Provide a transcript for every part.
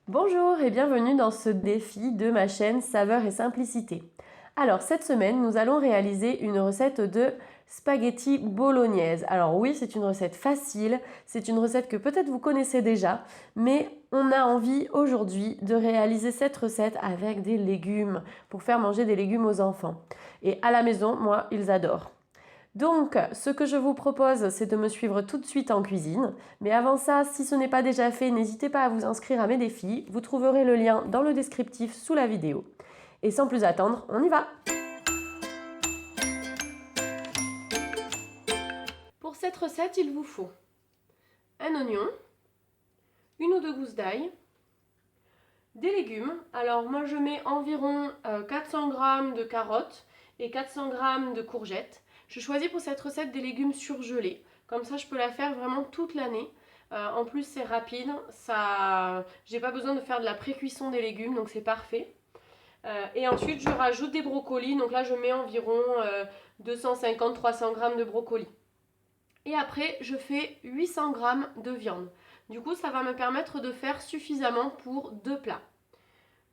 Bonjour et bienvenue dans ce défi de ma chaîne Saveur et Simplicité. Alors cette semaine, nous allons réaliser une recette de spaghetti bolognaise. Alors oui, c'est une recette facile, c'est une recette que peut-être vous connaissez déjà, mais on a envie aujourd'hui de réaliser cette recette avec des légumes, pour faire manger des légumes aux enfants. Et à la maison, moi, ils adorent. Donc, ce que je vous propose, c'est de me suivre tout de suite en cuisine. Mais avant ça, si ce n'est pas déjà fait, n'hésitez pas à vous inscrire à mes défis. Vous trouverez le lien dans le descriptif sous la vidéo. Et sans plus attendre, on y va! Pour cette recette, il vous faut un oignon, une ou deux gousses d'ail, des légumes. Alors moi je mets environ 400 g de carottes et 400 g de courgettes. Je choisis pour cette recette des légumes surgelés. Comme ça je peux la faire vraiment toute l'année. En plus c'est rapide, j'ai pas besoin de faire de la pré-cuisson des légumes, donc c'est parfait. Et ensuite je rajoute des brocolis, donc là je mets environ 250-300 g de brocolis. Et après je fais 800 g de viande. Du coup ça va me permettre de faire suffisamment pour 2 plats.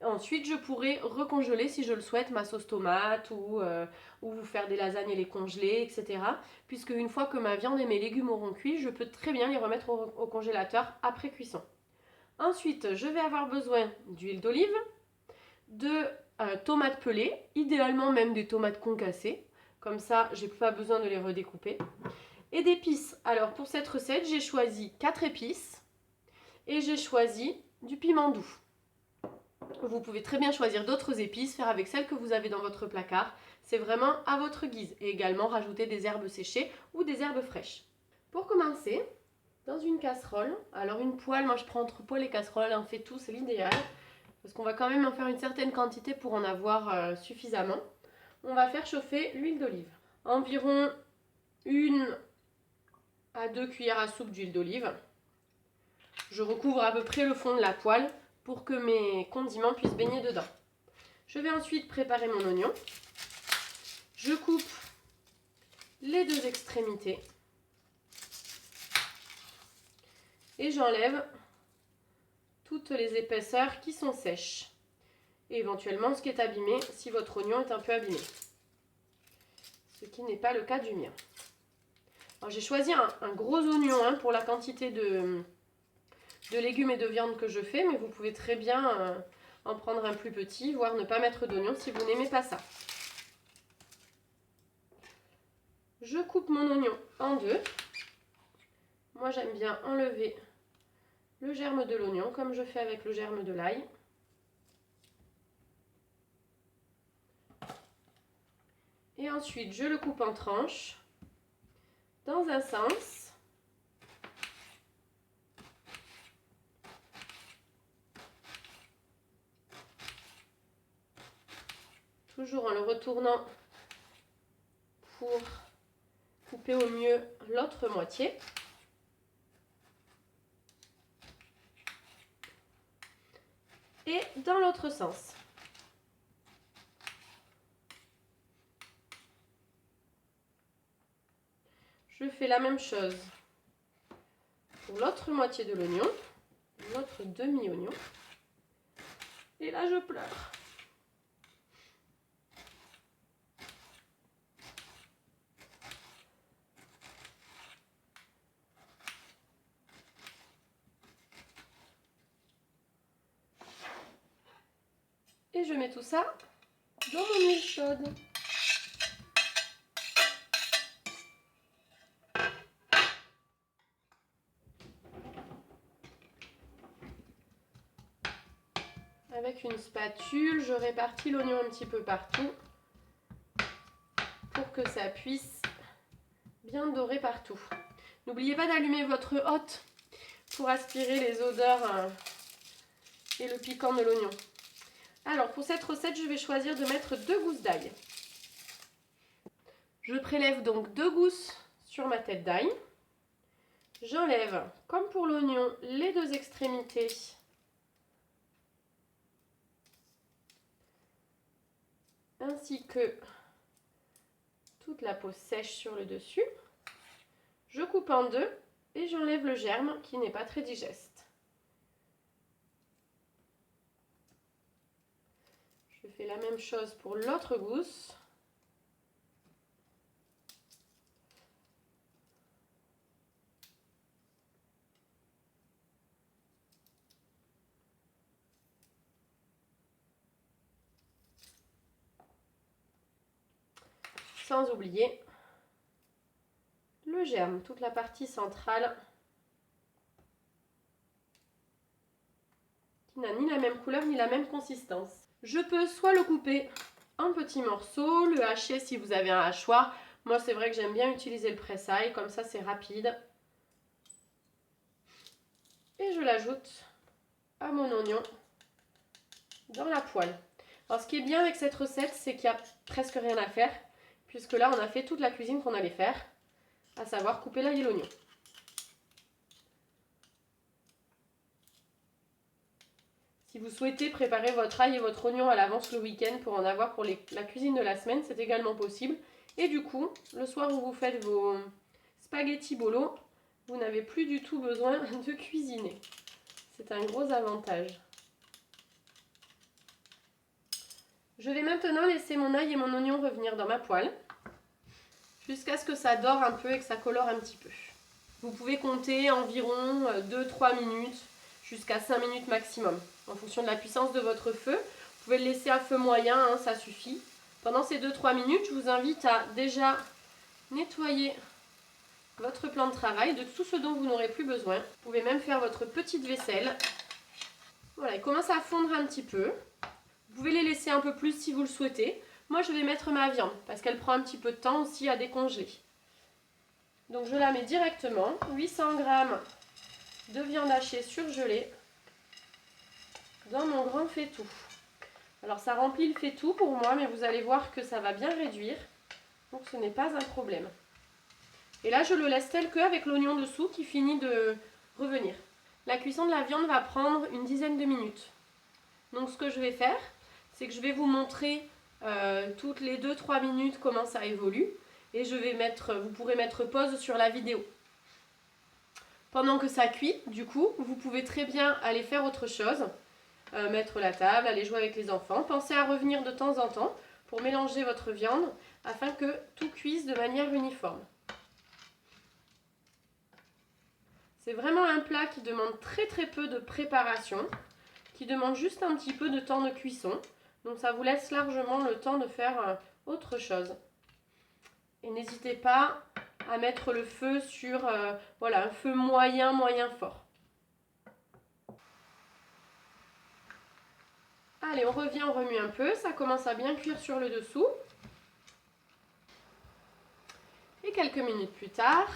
Ensuite, je pourrais recongeler si je le souhaite ma sauce tomate ou vous faire des lasagnes et les congeler, etc. Puisque une fois que ma viande et mes légumes auront cuit, je peux très bien les remettre au congélateur après cuisson. Ensuite, je vais avoir besoin d'huile d'olive, de tomates pelées, idéalement même des tomates concassées. Comme ça, j'ai pas besoin de les redécouper. Et d'épices. Alors pour cette recette, j'ai choisi 4 épices et j'ai choisi du piment doux. Vous pouvez très bien choisir d'autres épices, faire avec celles que vous avez dans votre placard. C'est vraiment à votre guise. Et également rajouter des herbes séchées ou des herbes fraîches. Pour commencer, dans une casserole, alors une poêle, moi je prends entre poêle et casserole, on fait tout, c'est l'idéal. Parce qu'on va quand même en faire une certaine quantité pour en avoir suffisamment. On va faire chauffer l'huile d'olive. Environ 1 à 2 cuillères à soupe d'huile d'olive. Je recouvre à peu près le fond de la poêle pour que mes condiments puissent baigner dedans. Je vais ensuite préparer mon oignon. Je coupe les deux extrémités et j'enlève toutes les épaisseurs qui sont sèches et éventuellement ce qui est abîmé si votre oignon est un peu abîmé, ce qui n'est pas le cas du mien. J'ai choisi un gros oignon pour la quantité de légumes et de viande que je fais, mais vous pouvez très bien en prendre un plus petit, voire ne pas mettre d'oignon si vous n'aimez pas ça. Je coupe mon oignon en deux. Moi j'aime bien enlever le germe de l'oignon comme je fais avec le germe de l'ail. Et ensuite je le coupe en tranches dans un sens. Toujours en le retournant pour couper au mieux l'autre moitié. Et dans l'autre sens. Je fais la même chose pour l'autre moitié de l'oignon, l'autre demi-oignon. Et là, je pleure. Et je mets tout ça dans mon huile chaude. Avec une spatule, je répartis l'oignon un petit peu partout pour que ça puisse bien dorer partout. N'oubliez pas d'allumer votre hotte pour aspirer les odeurs et le piquant de l'oignon. Alors pour cette recette, je vais choisir de mettre 2 gousses d'ail. Je prélève donc 2 gousses sur ma tête d'ail. J'enlève, comme pour l'oignon, les deux extrémités ainsi que toute la peau sèche sur le dessus. Je coupe en deux et j'enlève le germe qui n'est pas très digeste. Je fais la même chose pour l'autre gousse. Sans oublier le germe, toute la partie centrale qui n'a ni la même couleur ni la même consistance. Je peux soit le couper en petits morceaux, le hacher si vous avez un hachoir. Moi c'est vrai que j'aime bien utiliser le presse-ail, comme ça c'est rapide. Et je l'ajoute à mon oignon dans la poêle. Alors ce qui est bien avec cette recette, c'est qu'il n'y a presque rien à faire, puisque là on a fait toute la cuisine qu'on allait faire, à savoir couper l'ail et l'oignon. Si vous souhaitez préparer votre ail et votre oignon à l'avance le week-end pour en avoir pour la cuisine de la semaine, c'est également possible. Et du coup, le soir où vous faites vos spaghettis bolo, vous n'avez plus du tout besoin de cuisiner. C'est un gros avantage. Je vais maintenant laisser mon ail et mon oignon revenir dans ma poêle, jusqu'à ce que ça dore un peu et que ça colore un petit peu. Vous pouvez compter environ 2-3 minutes, jusqu'à 5 minutes maximum, en fonction de la puissance de votre feu. Vous pouvez le laisser à feu moyen, hein, ça suffit. Pendant ces 2-3 minutes, je vous invite à déjà nettoyer votre plan de travail de tout ce dont vous n'aurez plus besoin. Vous pouvez même faire votre petite vaisselle. Voilà, il commence à fondre un petit peu. Vous pouvez les laisser un peu plus si vous le souhaitez. Moi, je vais mettre ma viande, parce qu'elle prend un petit peu de temps aussi à décongeler. Donc, je la mets directement. 800 g de viande hachée surgelée dans mon grand faitout. Alors ça remplit le faitout pour moi, mais vous allez voir que ça va bien réduire, donc ce n'est pas un problème. Et là je le laisse tel que avec l'oignon dessous qui finit de revenir. La cuisson de la viande va prendre une dizaine de minutes. Donc ce que je vais faire, c'est que je vais vous montrer toutes les 2-3 minutes comment ça évolue, et vous pourrez mettre pause sur la vidéo. Pendant que ça cuit, du coup, vous pouvez très bien aller faire autre chose, mettre la table, aller jouer avec les enfants. Pensez à revenir de temps en temps pour mélanger votre viande afin que tout cuise de manière uniforme. C'est vraiment un plat qui demande très peu de préparation, qui demande juste un petit peu de temps de cuisson. Donc ça vous laisse largement le temps de faire autre chose. Et n'hésitez pas à mettre le feu sur voilà, un feu moyen fort. Allez, on revient, on remue un peu. Ça commence à bien cuire sur le dessous. Et quelques minutes plus tard,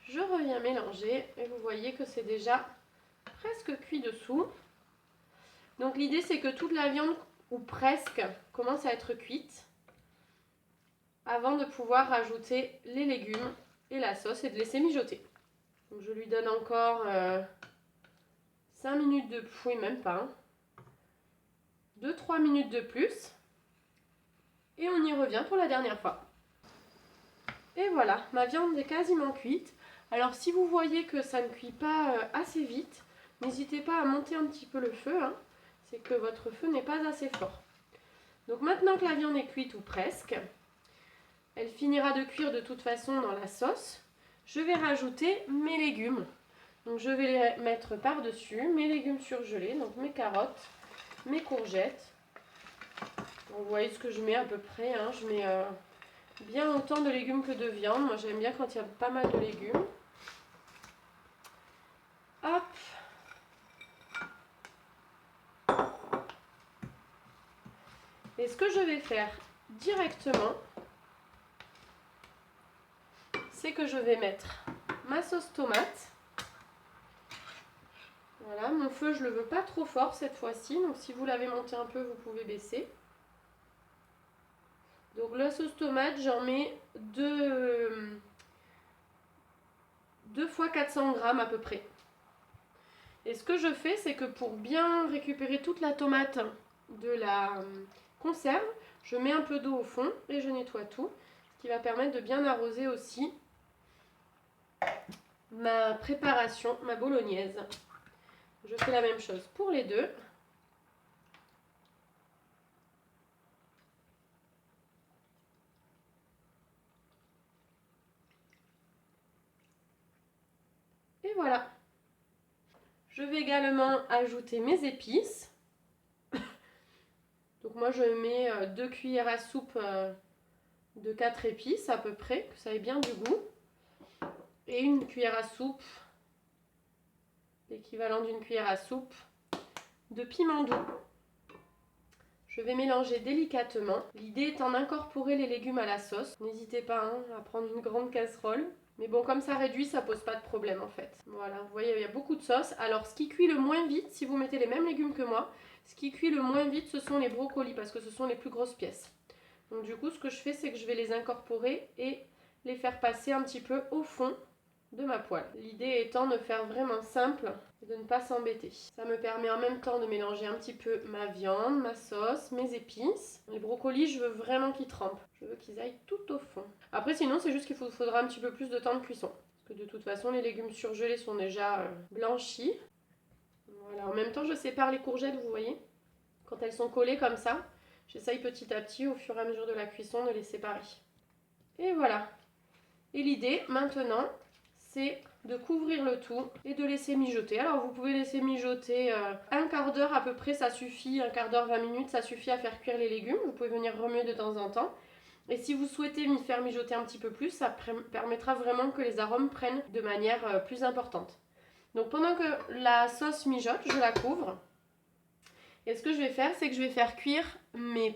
je reviens mélanger et vous voyez que c'est déjà presque cuit dessous. Donc l'idée c'est que toute la viande, ou presque, commence à être cuite avant de pouvoir rajouter les légumes et la sauce et de laisser mijoter. Donc je lui donne encore 5 minutes de oui, même pas, 2-3 minutes de plus. Et on y revient pour la dernière fois. Et voilà, ma viande est quasiment cuite. Alors si vous voyez que ça ne cuit pas assez vite, n'hésitez pas à monter un petit peu le feu, hein. C'est que votre feu n'est pas assez fort. Donc maintenant que la viande est cuite ou presque, elle finira de cuire de toute façon dans la sauce. Je vais rajouter mes légumes. Donc je vais les mettre par-dessus, mes légumes surgelés, donc mes carottes, mes courgettes. Vous voyez ce que je mets à peu près, hein. Je mets bien autant de légumes que de viande. Moi j'aime bien quand il y a pas mal de légumes. Hop. Et ce que je vais faire directement, c'est que je vais mettre ma sauce tomate. Voilà, mon feu je le veux pas trop fort cette fois-ci, donc si vous l'avez monté un peu, vous pouvez baisser. Donc la sauce tomate, j'en mets 2 fois 400 g à peu près. Et ce que je fais, c'est que pour bien récupérer toute la tomate de la conserve, je mets un peu d'eau au fond et je nettoie tout, ce qui va permettre de bien arroser aussi ma préparation, ma bolognaise. Je fais la même chose pour les deux. voilà. Je vais également ajouter mes épices. Donc moi je mets 2 cuillères à soupe de 4 épices à peu près, que ça ait bien du goût. Et une cuillère à soupe, l'équivalent d'une cuillère à soupe de piment doux. Je vais mélanger délicatement. L'idée étant d'incorporer les légumes à la sauce. N'hésitez pas à prendre une grande casserole. Mais bon, comme ça réduit, ça pose pas de problème en fait. Voilà, vous voyez, il y a beaucoup de sauce. Alors, ce qui cuit le moins vite, si vous mettez les mêmes légumes que moi, ce qui cuit le moins vite, ce sont les brocolis parce que ce sont les plus grosses pièces. Donc du coup, ce que je fais, c'est que je vais les incorporer et les faire passer un petit peu au fond de ma poêle. L'idée étant de faire vraiment simple et de ne pas s'embêter. Ça me permet en même temps de mélanger un petit peu ma viande, ma sauce, mes épices. Les brocolis, je veux vraiment qu'ils trempent. Je veux qu'ils aillent tout au fond. Après, sinon, c'est juste qu'il faudra un petit peu plus de temps de cuisson. Parce que de toute façon, les légumes surgelés sont déjà blanchis. Voilà, en même temps, je sépare les courgettes, vous voyez. Quand elles sont collées comme ça, j'essaye petit à petit, au fur et à mesure de la cuisson, de les séparer. Et voilà. Et l'idée, maintenant, c'est de couvrir le tout et de laisser mijoter. Alors vous pouvez laisser mijoter un quart d'heure à peu près, ça suffit, un quart d'heure, 20 minutes, ça suffit à faire cuire les légumes. Vous pouvez venir remuer de temps en temps. Et si vous souhaitez m'y faire mijoter un petit peu plus, ça permettra vraiment que les arômes prennent de manière plus importante. Donc pendant que la sauce mijote, je la couvre. Et ce que je vais faire, c'est que je vais faire cuire mes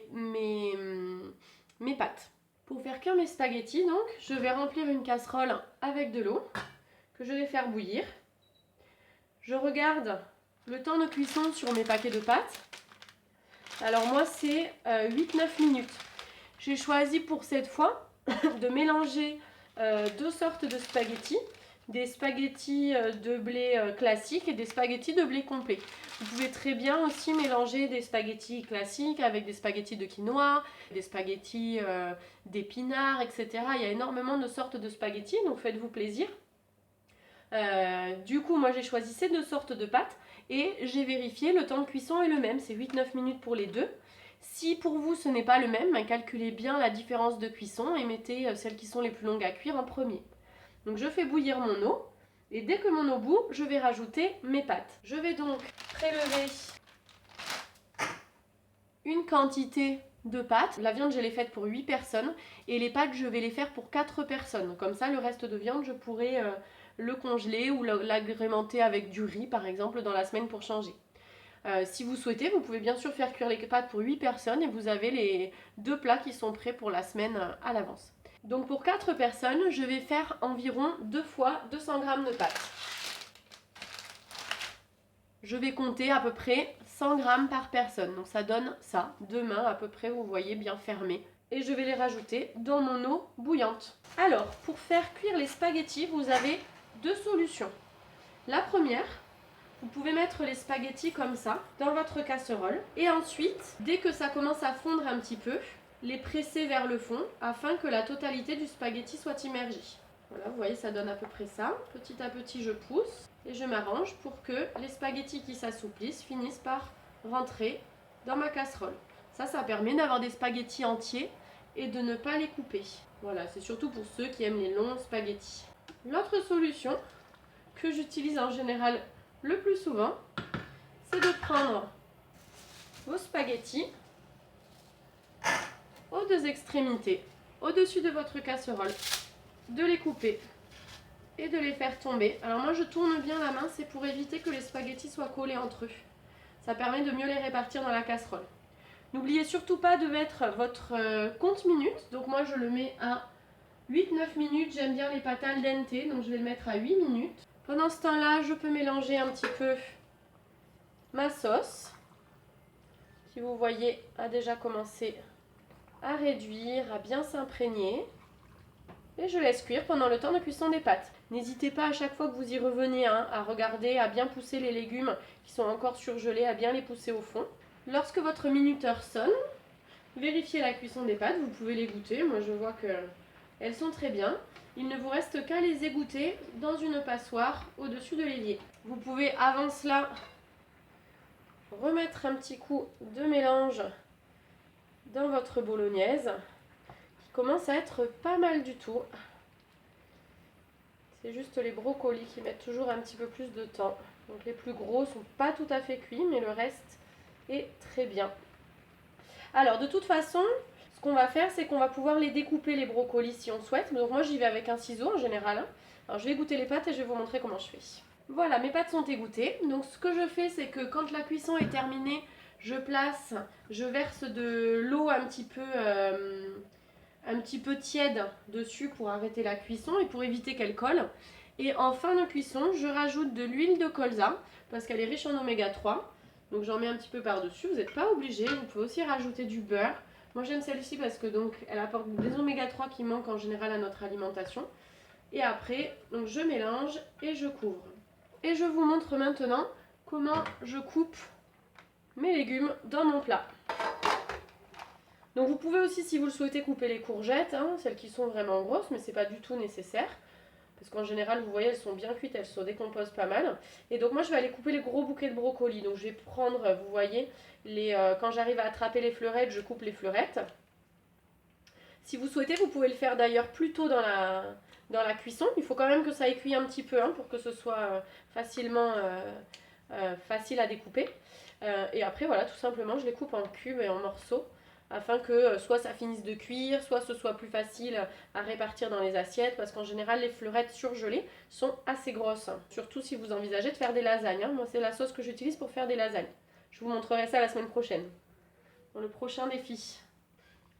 pâtes. Pour faire cuire mes spaghettis, donc, je vais remplir une casserole avec de l'eau que je vais faire bouillir. Je regarde le temps de cuisson sur mes paquets de pâtes. Alors moi, c'est 8-9 minutes. J'ai choisi pour cette fois de mélanger 2 sortes de spaghettis. Des spaghettis de blé classiques et des spaghettis de blé complet. Vous pouvez très bien aussi mélanger des spaghettis classiques avec des spaghettis de quinoa, des spaghettis d'épinards, etc. Il y a énormément de sortes de spaghettis, donc faites-vous plaisir. Du coup, moi j'ai choisi ces 2 sortes de pâtes et j'ai vérifié, le temps de cuisson est le même, c'est 8-9 minutes pour les deux. Si pour vous ce n'est pas le même, calculez bien la différence de cuisson et mettez celles qui sont les plus longues à cuire en premier. Donc je fais bouillir mon eau et dès que mon eau bout, je vais rajouter mes pâtes. Je vais donc prélever une quantité de pâtes. La viande, je l'ai faite pour 8 personnes et les pâtes, je vais les faire pour 4 personnes. Comme ça, le reste de viande, je pourrais le congeler ou l'agrémenter avec du riz, par exemple, dans la semaine pour changer. Si vous souhaitez, vous pouvez bien sûr faire cuire les pâtes pour 8 personnes et vous avez les 2 plats qui sont prêts pour la semaine à l'avance. Donc pour 4 personnes, je vais faire environ 2 fois 200 g de pâtes. Je vais compter à peu près 100 g par personne. Donc ça donne ça, 2 mains à peu près, vous voyez, bien fermées. Et je vais les rajouter dans mon eau bouillante. Alors, pour faire cuire les spaghettis, vous avez 2 solutions. La première, vous pouvez mettre les spaghettis comme ça dans votre casserole. Et ensuite, dès que ça commence à fondre un petit peu, les presser vers le fond afin que la totalité du spaghetti soit immergée. Voilà, vous voyez, ça donne à peu près ça. Petit à petit, je pousse et je m'arrange pour que les spaghettis qui s'assouplissent finissent par rentrer dans ma casserole. Ça permet d'avoir des spaghettis entiers et de ne pas les couper. Voilà, c'est surtout pour ceux qui aiment les longs spaghettis. L'autre solution que j'utilise en général le plus souvent, c'est de prendre vos spaghettis aux 2 extrémités, au-dessus de votre casserole, de les couper et de les faire tomber. Alors moi je tourne bien la main, c'est pour éviter que les spaghettis soient collés entre eux. Ça permet de mieux les répartir dans la casserole. N'oubliez surtout pas de mettre votre compte minutes. Donc moi je le mets à 8-9 minutes. J'aime bien les pâtes al dente, donc je vais le mettre à 8 minutes. Pendant ce temps-là, je peux mélanger un petit peu ma sauce, qui vous voyez a déjà commencé à réduire, à bien s'imprégner. Et je laisse cuire pendant le temps de cuisson des pâtes. N'hésitez pas à chaque fois que vous y revenez à regarder, à bien pousser les légumes qui sont encore surgelés, à bien les pousser au fond. Lorsque votre minuteur sonne, vérifiez la cuisson des pâtes, vous pouvez les goûter. Moi je vois qu'elles sont très bien. Il ne vous reste qu'à les égoutter dans une passoire au-dessus de l'évier. Vous pouvez avant cela remettre un petit coup de mélange dans votre bolognaise qui commence à être pas mal du tout. C'est juste les brocolis qui mettent toujours un petit peu plus de temps. Donc les plus gros sont pas tout à fait cuits, mais le reste est très bien. Alors de toute façon, ce qu'on va faire, c'est qu'on va pouvoir les découper les brocolis si on souhaite. Donc moi j'y vais avec un ciseau en général. Alors je vais égoutter les pâtes et je vais vous montrer comment je fais. Voilà, mes pâtes sont égouttées. Donc ce que je fais, c'est que quand la cuisson est terminée, je verse de l'eau un petit peu tiède dessus pour arrêter la cuisson et pour éviter qu'elle colle. Et en fin de cuisson, je rajoute de l'huile de colza parce qu'elle est riche en oméga 3. Donc j'en mets un petit peu par-dessus, vous n'êtes pas obligé, vous pouvez aussi rajouter du beurre. Moi j'aime celle-ci parce que donc elle apporte des oméga 3 qui manquent en général à notre alimentation. Et après, donc je mélange et je couvre. Et je vous montre maintenant comment je coupe mes légumes dans mon plat. Donc vous pouvez aussi, si vous le souhaitez, couper les courgettes, celles qui sont vraiment grosses, mais c'est pas du tout nécessaire. Parce qu'en général, vous voyez, elles sont bien cuites, elles se décomposent pas mal. Et donc moi, je vais aller couper les gros bouquets de brocolis. Donc je vais prendre, vous voyez, quand j'arrive à attraper les fleurettes, je coupe les fleurettes. Si vous souhaitez, vous pouvez le faire d'ailleurs plus tôt dans la cuisson. Il faut quand même que ça ait cuit un petit peu pour que ce soit facile à découper. Et après, voilà, tout simplement, je les coupe en cubes et en morceaux afin que soit ça finisse de cuire, soit ce soit plus facile à répartir dans les assiettes, parce qu'en général les fleurettes surgelées sont assez grosses, surtout si vous envisagez de faire des lasagnes. Moi c'est la sauce que j'utilise pour faire des lasagnes. Je vous montrerai ça la semaine prochaine, dans le prochain défi.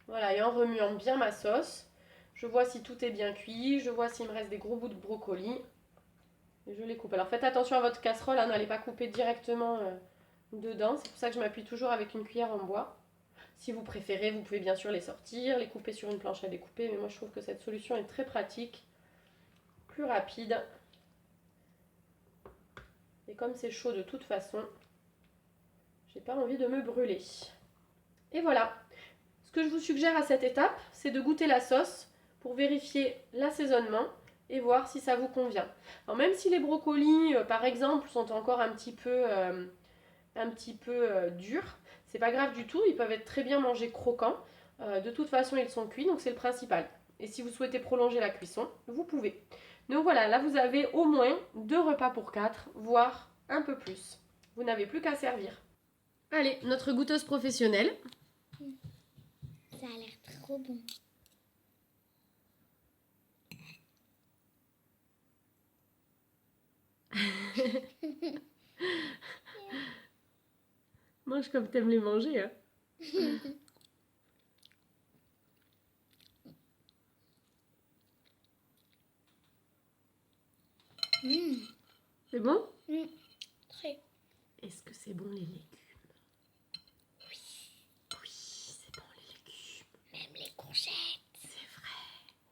Voilà, et en remuant bien ma sauce, je vois si tout est bien cuit, je vois s'il me reste des gros bouts de brocoli, et je les coupe. Alors faites attention à votre casserole, n'allez pas couper directement dedans, c'est pour ça que je m'appuie toujours avec une cuillère en bois. Si vous préférez, vous pouvez bien sûr les sortir, les couper sur une planche à découper, mais moi je trouve que cette solution est très pratique, plus rapide. Et comme c'est chaud de toute façon, j'ai pas envie de me brûler. Et voilà. Ce que je vous suggère à cette étape, c'est de goûter la sauce pour vérifier l'assaisonnement et voir si ça vous convient. Alors même si les brocolis, par exemple, sont encore un petit peu durs, c'est pas grave du tout, ils peuvent être très bien mangés croquants. De toute façon, ils sont cuits, donc c'est le principal. Et si vous souhaitez prolonger la cuisson, vous pouvez. Donc voilà, là vous avez au moins 2 repas pour 4, voire un peu plus. Vous n'avez plus qu'à servir. Allez, notre goûteuse professionnelle. Ça a l'air trop bon. Mange comme t'aimes les manger, hein. C'est bon? Très. Est-ce que c'est bon les légumes? Oui. Oui, c'est bon les légumes. Même les courgettes. C'est vrai.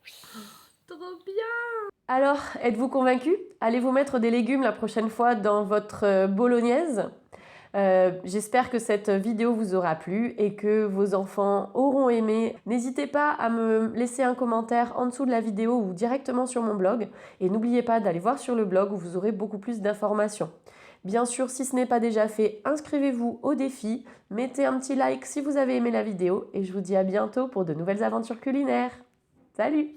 Oui. Oh, trop bien! Alors, êtes-vous convaincu? Allez-vous mettre des légumes la prochaine fois dans votre bolognaise? J'espère que cette vidéo vous aura plu et que vos enfants auront aimé. N'hésitez pas à me laisser un commentaire en dessous de la vidéo ou directement sur mon blog. Et n'oubliez pas d'aller voir sur le blog où vous aurez beaucoup plus d'informations. Bien sûr, si ce n'est pas déjà fait, inscrivez-vous au défi, mettez un petit like si vous avez aimé la vidéo et je vous dis à bientôt pour de nouvelles aventures culinaires. Salut!